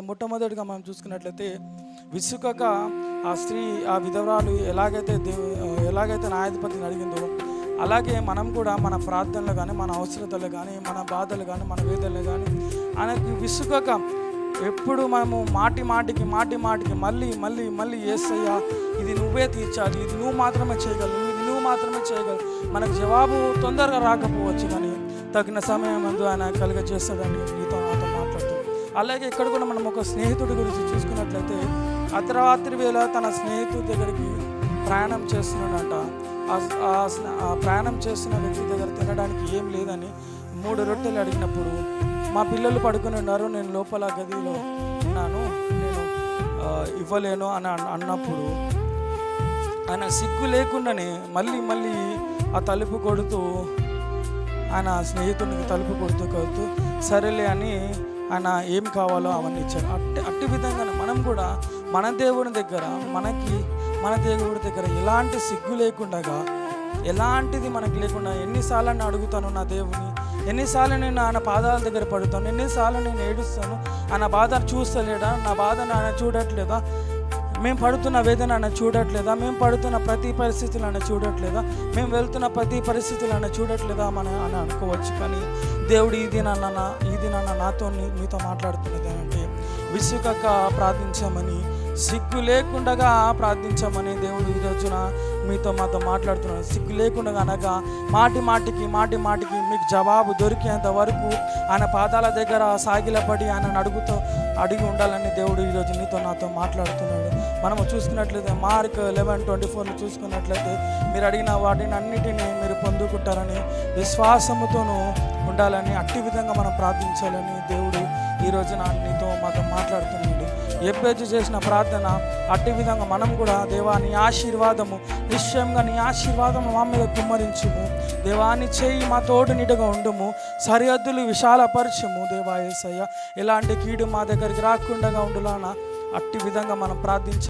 మొట్టమొదటిగా మనం చూసుకున్నట్లయితే విసుకక ఆ స్త్రీ ఆ విధవరాలు ఎలాగైతే న్యాయాధిపతిని అడిగిందో అలాగే మనం కూడా మన ప్రార్థనలు కానీ మన అవసరతలు కానీ మన బాధలు కానీ మన వేదనలు కానీ ఆయనకి విసుకక ఎప్పుడు మనము మాటి మాటికి మళ్ళీ యేసయ్యా ఇది నువ్వే తీర్చాలి, ఇది నువ్వు మాత్రమే చేయగలవు, ఇది నువ్వు మాత్రమే చేయగలవు. మనకు జవాబు తొందరగా రాకపోవచ్చు కానీ తగిన సమయం ముందు ఆయన కలుగజేస్తాడని నాతో మాట్లాడుతూ. అలాగే ఇక్కడ కూడా మనం ఒక స్నేహితుడి గురించి చూసుకున్నట్లయితే అర్ధరాత్రి వేళ తన స్నేహితుడి దగ్గరికి ప్రయాణం చేస్తున్నాడంట. ఆ ప్రయాణం చేస్తున్న వ్యక్తి దగ్గర తినడానికి ఏం లేదని 3 రొట్టెలు అడిగినప్పుడు మా పిల్లలు పడుకుని ఉన్నారు, నేను లోపల గదిలో ఉన్నాను, నేను ఇవ్వలేను అని అన్నప్పుడు ఆయన సిగ్గు లేకుండానే మళ్ళీ ఆ తలుపు కొడుతూ ఆయన స్నేహితుడికి తలుపు కొడుతూ సరేలే అని ఆయన ఏం కావాలో అవన్నీ ఇచ్చారు. అట్టి విధంగానే మనం కూడా మన దేవుడి దగ్గర మన దేవుడి దగ్గర ఎలాంటి సిగ్గు లేకుండా, ఎలాంటిది మనకు లేకుండా ఎన్నిసార్లు నేను అడుగుతాను నా దేవుని, ఎన్నిసార్లు నేను ఆయన పాదాల దగ్గర పడుతాను, ఎన్నిసార్లు నేను ఏడుస్తాను, ఆయన బాధ చూస్తలేడా, నా బాధను ఆయన చూడట్లేదా, మేము పడుతున్న వేదన ఆయన చూడట్లేదా, మేము పడుతున్న ప్రతి పరిస్థితులు ఆయన చూడట్లేదా, మేము వెళ్తున్న ప్రతి పరిస్థితులు ఆయన చూడట్లేదా అని అనుకోవచ్చు. కానీ దేవుడు ఇది నాన్న నాతో మీతో మాట్లాడుతున్నది అంటే విసుకక ప్రార్థించమని, సిగ్గు లేకుండా ప్రార్థించమని దేవుడు ఈ రోజున మాతో మాట్లాడుతున్నాడు. సిగ్గు లేకుండా అనగా మాటికి మీకు జవాబు దొరికేంత వరకు ఆయన పాదాల దగ్గర సాగిలపడి ఆయన అడిగి ఉండాలని దేవుడు ఈరోజు నాతో మాట్లాడుతున్నాడు. మనము చూసుకున్నట్లయితే మార్క్ 11:24 చూసుకున్నట్లయితే మీరు అడిగిన వాటిని అన్నిటినీ మీరు పొందుకుంటారని విశ్వాసముతోనూ ఉండాలని, అట్టి విధంగా మనం ప్రార్థించాలని దేవుడు ఈరోజు మాతో మాట్లాడుతున్నాడు. ఎబ్బేజు చేసిన ప్రార్థన అట్టి విధంగా మనం కూడా దేవా నీ ఆశీర్వాదము, నిశ్చయంగా నీ ఆశీర్వాదము మా మీద కుమ్మరించుము దేవా, నీ చేయి మా తోడు నీడగా ఉండుము, సరిహద్దులు విశాలపరచుము దేవా యేసయ్య, ఎలాంటి కీడు మా దగ్గరికి రాకుండా ఉండులానా అట్టి విధంగా మనం ప్రార్థించాలి.